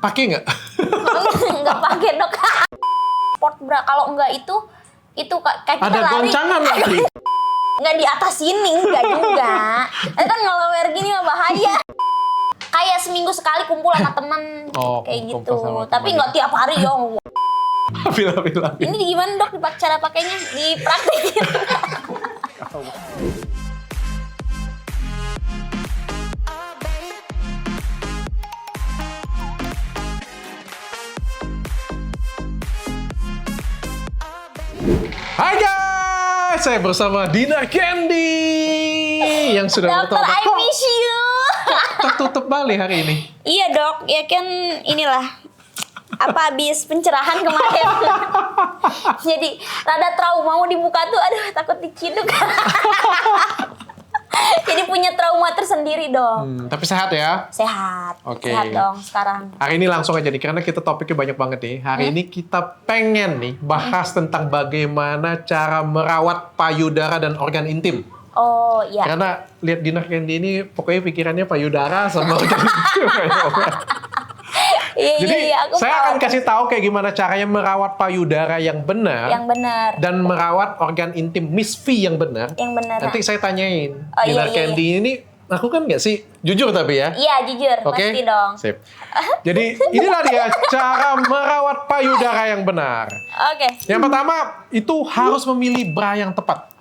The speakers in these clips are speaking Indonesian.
Pakai nggak? Nggak pakai dok. Sport bra kalau enggak itu kayak kita Ada lari. goncangan nanti. Nggak di atas sini, nggak juga. Itu kan ngeler gini mah bahaya. Kayak seminggu sekali kumpul sama temen kayak gitu. kumpul sama Tapi temen. nggak tiap hari yo. Bila. Ini gimana dok cara pakainya? Dipraktekin. Hai guys, saya bersama Dina Candy yang sudah Dokter, I miss you. tertutup Bali hari ini. Iya dok, ya kan inilah habis pencerahan kemarin. Jadi rada trauma mau dibuka tuh, aduh takut diciduk. Jadi punya trauma tersendiri dong. Tapi sehat ya? Sehat, Oke. sehat dong sekarang. Hari ini langsung aja nih, karena kita topiknya banyak banget nih. Hari ini kita pengen nih bahas tentang bagaimana cara merawat payudara dan organ intim. Oh iya. Karena lihat Dina Candy ini pokoknya pikirannya payudara sama organ intim. Jadi aku saya tahu. akan kasih tahu kayak gimana caranya merawat payudara yang benar. Yang benar. Dan merawat organ intim Miss V yang benar. Yang benar. Nanti saya tanyain. Oh, Dina iya. Candy ini lakukan nggak sih? Jujur tapi ya. Iya jujur, Oke? pasti dong. Sip. Jadi inilah dia cara merawat payudara yang benar. Oke. Yang pertama itu harus memilih bra yang tepat.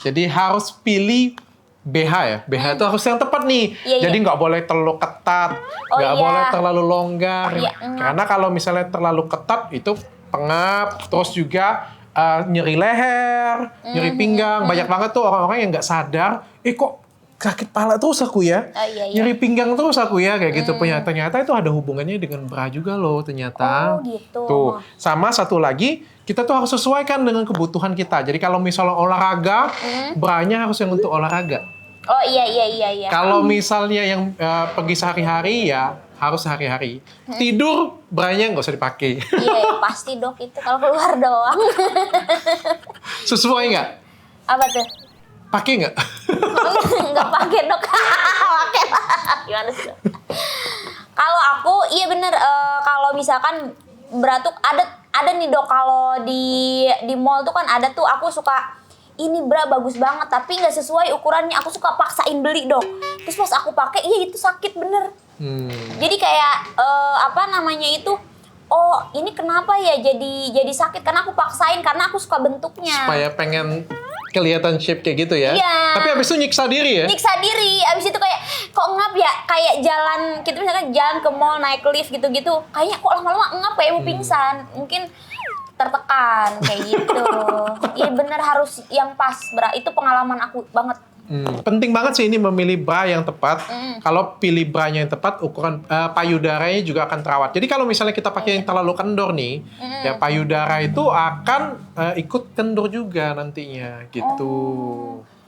Jadi harus pilih BH ya. BH itu harus yang tepat nih. Iya, Jadi iya. nggak boleh terlalu ketat, Oh, nggak iya. boleh terlalu longgar. Iya, Karena kalau misalnya terlalu ketat itu pengap, terus juga nyeri leher, nyeri pinggang. Banyak banget tuh orang-orang yang nggak sadar, kok sakit pala terus aku ya, Oh, iya. nyeri pinggang terus aku ya, kayak gitu. Ternyata itu ada hubungannya dengan bra juga loh ternyata. Oh, gitu. Tuh, sama satu lagi, kita tuh harus sesuaikan dengan kebutuhan kita. Jadi kalau misalnya olahraga, branya harus yang untuk olahraga. Oh iya. Kalau misalnya yang pergi sehari-hari ya harus sehari-hari. Tidur, branya nggak usah dipakai. Iya, pasti dok itu kalau keluar doang. Sesuai nggak? Apa tuh? Pakai nggak? Nggak pakai dok. Pakai lah. Gimana sih dok? Kalau aku iya bener, kalau misalkan beratuk ada nih dok, kalau di mall tuh kan ada tuh, aku suka ini bra bagus banget tapi nggak sesuai ukurannya, aku suka paksain beli dok. Terus pas aku pakai iya itu sakit bener. Jadi kayak apa namanya itu, oh ini kenapa ya jadi sakit karena aku paksain, karena aku suka bentuknya. Supaya pengen kelihatan shape kayak gitu ya. Iya. Tapi abis itu nyiksa diri ya. Nyiksa diri, abis itu kayak kok ngap ya, kayak jalan kita misalkan jalan ke mall naik lift gitu-gitu, kayaknya kok lama-lama ngap kayak mau pingsan, mungkin tertekan kayak gitu. Iya bener harus yang pas, bra. Itu pengalaman aku banget. Penting banget sih ini memilih bra yang tepat. Kalau pilih branya yang tepat, ukuran payudaranya juga akan terawat. Jadi kalau misalnya kita pakai yang terlalu kendor nih, ya payudara itu akan ikut kendor juga nantinya gitu.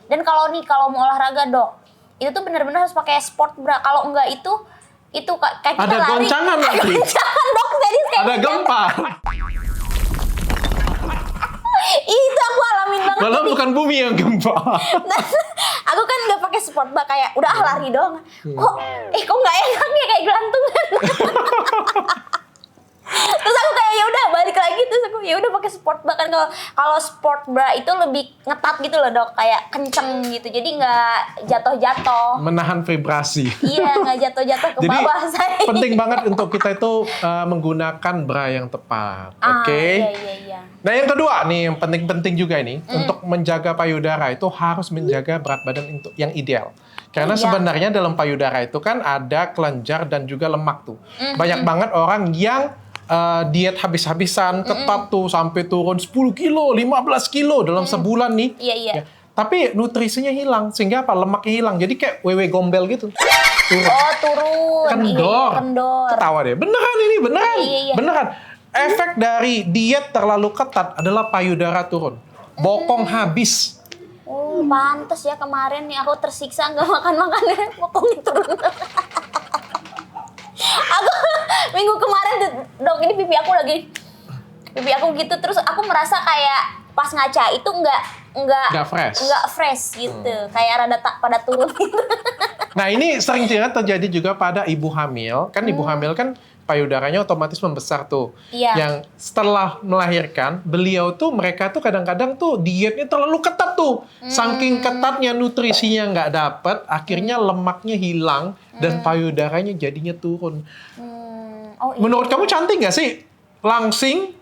Dan kalau mau olahraga dok, itu tuh bener-bener harus pakai sport bra. Kalau enggak itu kayak kita Ada lari. goncangan nanti. Goncangan dok, serius kayak Ada gempa. itu aku alamin banget. Malah bukan bumi yang gempa. Aku kan nggak pakai sport bra, kayak udah lari dong. Kok nggak enak ya, kayak gelantungan. Terus aku kayak ya udah balik lagi, terus aku ya udah pakai sport bra. Kan kalau sport bra itu lebih ngetat gitu loh dok, kayak kenceng gitu, jadi nggak jatuh-jatuh. Menahan vibrasi. Iya, nggak jatuh-jatuh ke Jadi bawah saya. penting banget untuk kita itu menggunakan bra yang tepat. Oke. Iya. Nah yang kedua nih, yang penting-penting juga ini, untuk menjaga payudara itu harus menjaga berat badan yang ideal. Karena Iya. sebenarnya dalam payudara itu kan ada kelenjar dan juga lemak tuh. Banyak banget orang yang diet habis-habisan, ketat tuh sampai turun 10 kilo, 15 kilo dalam sebulan nih. Iya. Ya. Tapi nutrisinya hilang, sehingga apa? Lemaknya hilang. Jadi kayak wewe gombel gitu. Turun. Oh turun. Kendor. Iya, kendor. Ketawa deh. Beneran ini, beneran. Iya. Beneran. Efek dari diet terlalu ketat adalah payudara turun. Bokong habis. Oh, pantes ya kemarin nih aku tersiksa nggak makan bokongnya turun. Aku minggu kemarin tuh, dok, ini pipi aku gitu, terus aku merasa kayak pas ngaca itu nggak fresh gitu, kayak rada pada turun gitu. Nah ini sering terjadi juga pada ibu hamil. Kan ibu hamil kan payudaranya otomatis membesar tuh. Iya. Yang setelah melahirkan, beliau tuh mereka tuh kadang-kadang tuh dietnya terlalu ketat tuh. Saking ketatnya nutrisinya nggak dapet, akhirnya lemaknya hilang dan payudaranya jadinya turun. Oh, iya. Menurut kamu cantik nggak sih? Langsing,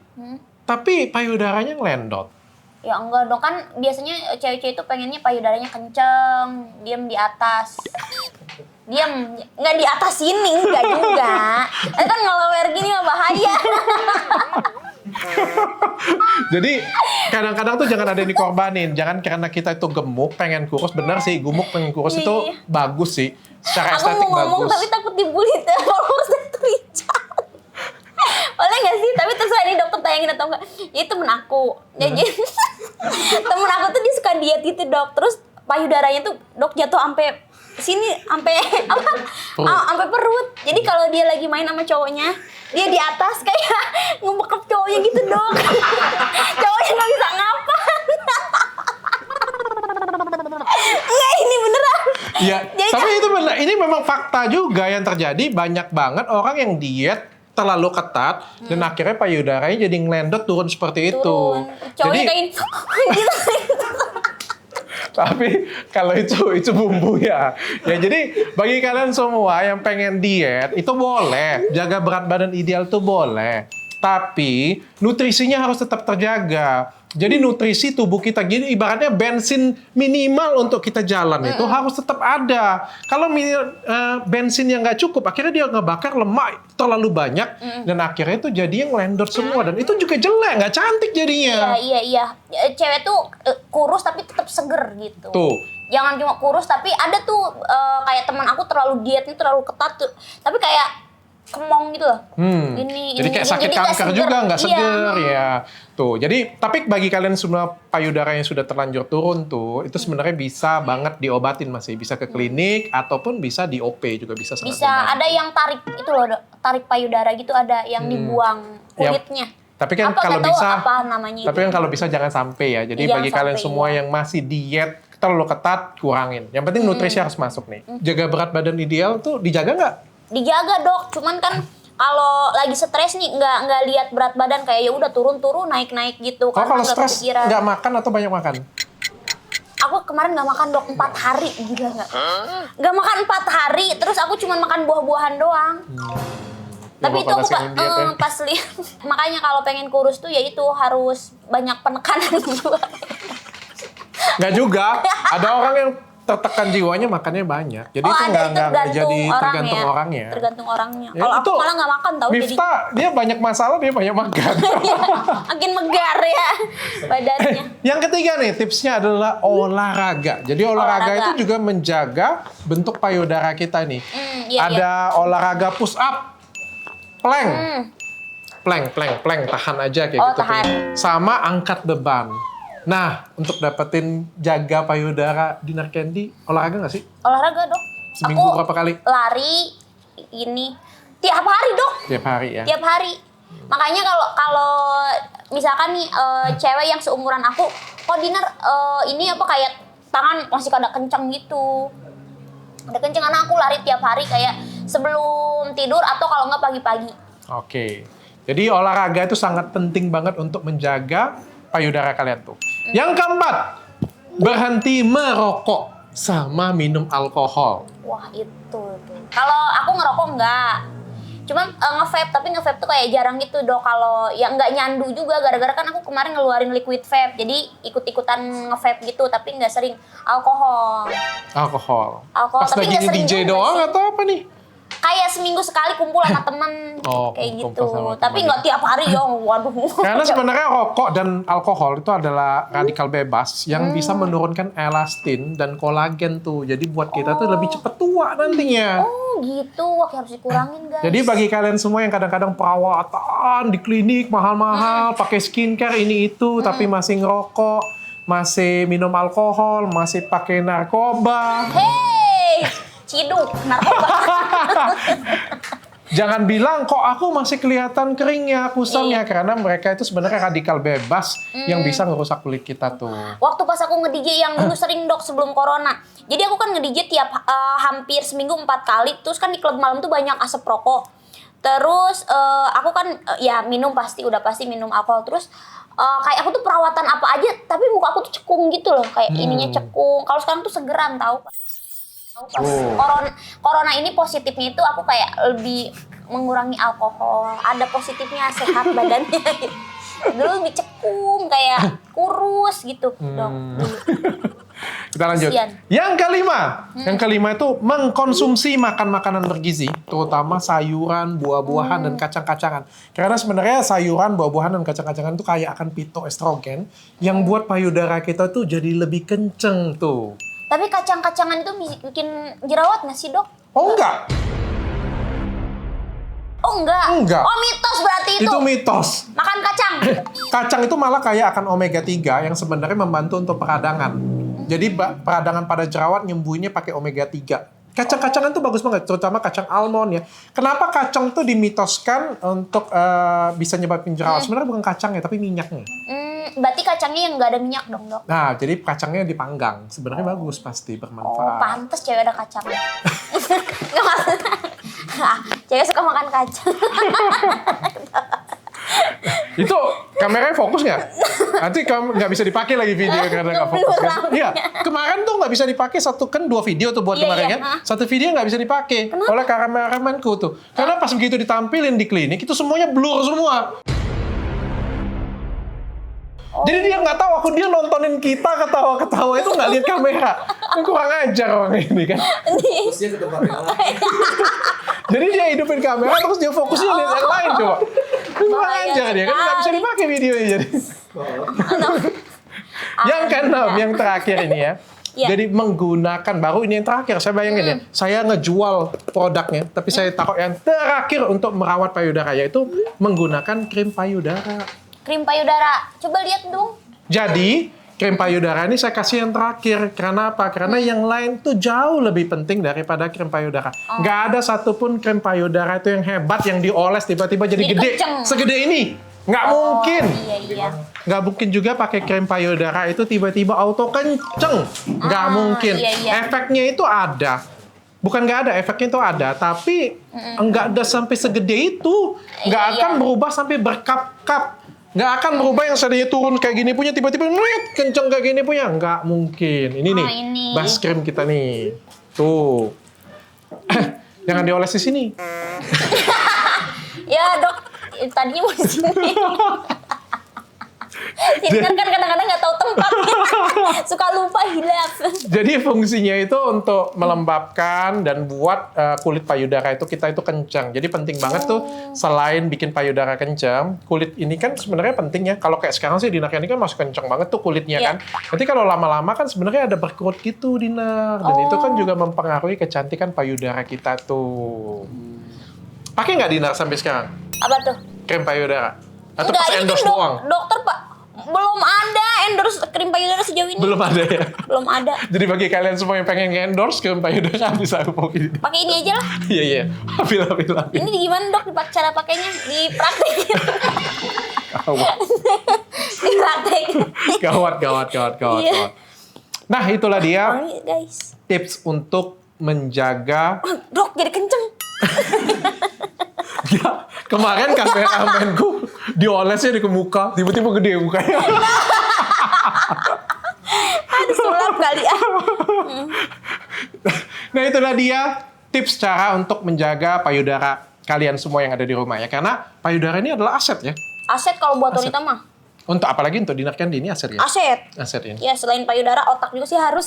tapi payudaranya ngelendot. Ya enggak dong, kan biasanya cewek-cewek itu pengennya payudaranya kenceng, diam di atas. Diam, nggak di atas sini, enggak juga. Kan ngelower gini mah bahaya. Jadi kadang-kadang tuh jangan ada yang dikorbanin. Jangan karena kita itu gemuk, pengen kurus. Bener sih, gemuk pengen kurus itu bagus sih. Secara Aku estetik mau ngomong bagus. tapi takut dibully followers dari Richard. Boleh nggak sih? Tapi terserah ini dokter tayangin atau enggak. Ya temen aku. Jadi temen aku tuh dia suka diet gitu dok. Terus payudaranya tuh dok jatuh sampai sini, sampai apa? Sampai perut. Jadi kalau dia lagi main sama cowoknya, dia di atas kayak ngebekep cowoknya gitu dok. Cowoknya nggak bisa ngapa. Enggak, ini beneran. Iya, Jadi tapi itu benar. Ini memang fakta juga yang terjadi. Banyak banget orang yang diet terlalu ketat dan akhirnya payudaranya jadi ngelendot turun seperti itu. turun. Cowoknya kayak gitu. Tapi kalau itu bumbu ya. Ya jadi bagi kalian semua yang pengen diet itu boleh, jaga berat badan ideal tuh boleh. Tapi nutrisinya harus tetap terjaga. Jadi nutrisi tubuh kita gini ibaratnya bensin minimal untuk kita jalan itu harus tetap ada. Kalau bensin yang nggak cukup, akhirnya dia ngebakar lemak terlalu banyak dan akhirnya itu jadi yang ngelendor semua dan itu juga jelek, nggak cantik jadinya. Iya. Cewek tuh kurus tapi tetap seger gitu. Tuh. Jangan cuma kurus tapi ada tuh kayak teman aku terlalu dietnya terlalu ketat tuh. Tapi kayak kemong gitu loh. Jadi kayak sakit kanker juga nggak seger ya. Tuh, jadi tapi bagi kalian semua payudara yang sudah terlanjur turun tuh, itu sebenarnya bisa banget diobatin masih bisa ke klinik ataupun bisa di OP juga bisa sangat Bisa membantu. ada yang tarik itu loh, Dok. Tarik payudara gitu ada yang dibuang kulitnya. Tapi kan Apa, kalau nggak tahu bisa, apa namanya tapi itu. kan kalau bisa jangan sampai ya. Jadi Jangan bagi kalian sampai, semua iya. yang masih diet terlalu ketat, kurangin. Yang penting nutrisi harus masuk nih. Jaga berat badan ideal tuh dijaga nggak? Dijaga, Dok. Cuman kan kalau lagi stres nih nggak lihat berat badan kayak ya udah turun naik gitu Kalau karena nggak stres kepikiran. nggak makan atau banyak makan? Aku kemarin nggak makan dok 4 hari, gila nggak? Nggak makan 4 hari, terus aku cuma makan buah-buahan doang. Tapi itu aku pas lihat, makanya kalau pengen kurus tuh ya itu harus banyak penekanan juga. Nggak juga, ada orang yang tertekan jiwanya makannya banyak. Jadi itu nggak jadi tergantung orangnya. Tergantung orangnya. Ya, Kalau aku itu malah nggak makan tau jadi. Miftah, dia banyak masalah, dia banyak makan. Makin megar ya badannya. Yang ketiga nih, tipsnya adalah olahraga. Jadi olahraga itu juga menjaga bentuk payudara kita nih. Ada olahraga push up, plank. Plank, tahan aja kayak gitu. Tahan. Sama angkat beban. Nah, untuk dapetin jaga payudara Dinar Candy, olahraga nggak sih? Olahraga dok. Seminggu aku berapa kali? Lari ini tiap hari dok. Tiap hari ya? Tiap hari. Makanya kalau misalkan nih cewek yang seumuran aku, kok Dinar ini apa kayak tangan masih kada kencang gitu. Ada kencang karena aku lari tiap hari kayak sebelum tidur atau kalau nggak pagi-pagi. Oke. Jadi olahraga itu sangat penting banget untuk menjaga payudara kalian tuh. Yang keempat, berhenti merokok sama minum alkohol. Wah itu tuh. Kalau aku ngerokok enggak. Cuman nge-vape, tapi nge-vape tuh kayak jarang gitu dok. Kalau ya nggak nyandu juga, gara-gara kan aku kemarin ngeluarin liquid vape. Jadi ikut-ikutan nge-vape gitu, tapi nggak sering alkohol. Alkohol. Alkohol, Pas tapi lagi nggak sering DJ juga doang sih. atau apa nih? Kayak seminggu sekali kumpul sama temen Oh, kayak gitu. kumpul sama temen. Tapi nggak tiap hari ya, waduh. Karena sebenarnya rokok dan alkohol itu adalah radikal bebas yang bisa menurunkan elastin dan kolagen tuh. Jadi buat kita tuh lebih cepet tua nantinya. Oh gitu, wah harus dikurangin guys. Jadi bagi kalian semua yang kadang-kadang perawatan di klinik mahal-mahal, pakai skincare ini itu, tapi masih ngerokok, masih minum alkohol, masih pakai narkoba. Hey, ciduk, narkoba. Jangan bilang kok aku masih kelihatan keringnya, kusamnya, karena mereka itu sebenarnya radikal bebas yang bisa ngerusak kulit kita tuh. Waktu pas aku nge-DJ yang dulu sering dok sebelum corona. Jadi aku kan nge-DJ tiap hampir seminggu 4 kali. Terus kan di klub malam tuh banyak asap rokok. Terus aku kan ya minum udah pasti minum alkohol. Terus kayak aku tuh perawatan apa aja tapi muka aku tuh cekung gitu loh, kayak ininya cekung. Kalau sekarang tuh segeram tahu. Pas corona ini positifnya itu aku kayak lebih mengurangi alkohol, ada positifnya, sehat badannya. Dulu lebih cekung, kayak kurus gitu, Dok. Kita lanjut. Kasian. Yang kelima itu mengkonsumsi makan makanan bergizi, terutama sayuran, buah-buahan dan kacang-kacangan. Karena sebenarnya sayuran, buah-buahan dan kacang-kacangan itu kaya akan fitoestrogen yang buat payudara kita tuh jadi lebih kenceng tuh. Tapi kacang-kacangan itu bikin jerawat nggak sih, Dok? Oh enggak. Oh enggak. Enggak. Oh mitos berarti itu. Itu mitos. Makan kacang. Kacang itu malah kaya akan omega 3 yang sebenarnya membantu untuk peradangan. Jadi peradangan pada jerawat nyembuhinnya pakai omega 3. Kacang-kacangan tuh bagus banget, terutama kacang almond ya. Kenapa kacang tuh dimitoskan untuk bisa nyebabin jerawat? Sebenarnya bukan kacangnya, tapi minyaknya. Berarti kacangnya yang nggak ada minyak dong, Dok? Nah, jadi kacangnya dipanggang. Sebenarnya bagus, pasti Oh, bermanfaat. pantes cewek ada kacang. Nggak maksudnya. Cewek suka makan kacang. Itu kameranya fokus nggak? Nanti kamu nggak bisa dipakai lagi video karena nggak fokus kan? Iya, kemarin tuh nggak bisa dipakai dua video tuh buat Iya, kemarin iya. kan? Satu video nggak bisa dipakai oleh kameramanku tuh. Karena pas begitu ditampilin di klinik itu semuanya blur semua. Jadi dia nggak tahu, dia nontonin kita ketawa-ketawa itu nggak lihat kamera. Kan kurang ajar orang ini kan. Fokusnya ke tempat yang lain. Jadi dia hidupin kamera terus dia fokusnya lihat yang lain coba. Kurang ajar dia kan nggak bisa dipakai videonya jadi. Yang keenam, yang terakhir ini ya. Iya. Jadi menggunakan, baru ini yang terakhir, saya bayangin ya. Saya ngejual produknya, tapi saya taruh yang terakhir untuk merawat payudara, yaitu menggunakan krim payudara. Krim payudara. Coba lihat dong. Jadi, krim payudara ini saya kasih yang terakhir. Karena apa? Karena yang lain tuh jauh lebih penting daripada krim payudara. Nggak ada satupun krim payudara itu yang hebat, yang dioles tiba-tiba jadi Jadi gede. kenceng. Segede ini. Nggak mungkin. Iya. Nggak mungkin juga pakai krim payudara itu tiba-tiba auto kenceng. Nggak mungkin. Iya. Efeknya itu ada. Bukan nggak ada, efeknya itu ada. Tapi nggak ada sampai segede itu. Nggak Iya, akan iya. berubah sampai berkap-kap. Nggak akan berubah yang sedihnya turun kayak gini punya, tiba-tiba kenceng kayak gini punya. Nggak mungkin. Ini nih, ini. bas krim kita nih. Tuh. Jangan dioles di sini. Ya, Dok. Tadinya mau di sini. Ini kan kadang-kadang nggak tahu tempat. Suka lupa, hilaf. Jadi fungsinya itu untuk melembabkan dan buat kulit payudara itu kita itu kencang. Jadi penting banget tuh selain bikin payudara kencang, kulit ini kan sebenarnya penting ya. Kalau kayak sekarang sih Dinar ini kan masih kencang banget tuh kulitnya kan. Nanti kalau lama-lama kan sebenarnya ada berkerut gitu Dinar. Dan itu kan juga mempengaruhi kecantikan payudara kita tuh. Pakai nggak Dinar sampai sekarang? Apa tuh? Krim payudara? Atau Enggak, pas ini endorse kan doang? dokter, Pak. Belum ada endorse krim payudara sejauh ini. Belum ada ya? Belum ada. Jadi bagi kalian semua yang pengen endorse krim payudara bisa hubungi. Pakai ini aja lah. Iya. Ambil. Ini gimana, Dok? Cara pakainya dipraktekin. Dipraktekin. Gawat. Iya. Nah, itulah dia Oh, guys. tips untuk menjaga. Dok, jadi kenceng. Ya, kemarin kameramenku diolesnya di muka, tiba-tiba gede mukanya. Aduh, sulap kali ah. Nah, itulah dia tips cara untuk menjaga payudara kalian semua yang ada di rumah ya. Karena payudara ini adalah aset ya. Aset kalau buat wanita mah. Untuk apalagi untuk Dinar kan ini aset ya. Aset. Aset ini. Ya, selain payudara, otak juga sih harus.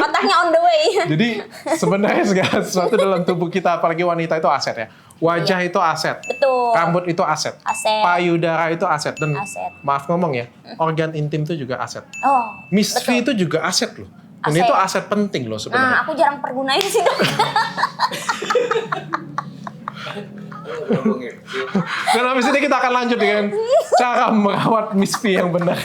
Otaknya on the way. Jadi sebenarnya segala sesuatu dalam tubuh kita, apalagi wanita itu aset ya. Wajah itu aset. Betul. Rambut itu aset. Aset. Payudara itu aset. Dan Aset. maaf ngomong ya, organ intim itu juga aset. Oh, Miss V betul. itu juga aset loh. Dan Aset. itu aset penting loh Nah, sebenarnya. aku jarang pergunain sih, Dok. Dan habis ini kita akan lanjut dengan cara merawat Miss V yang benar.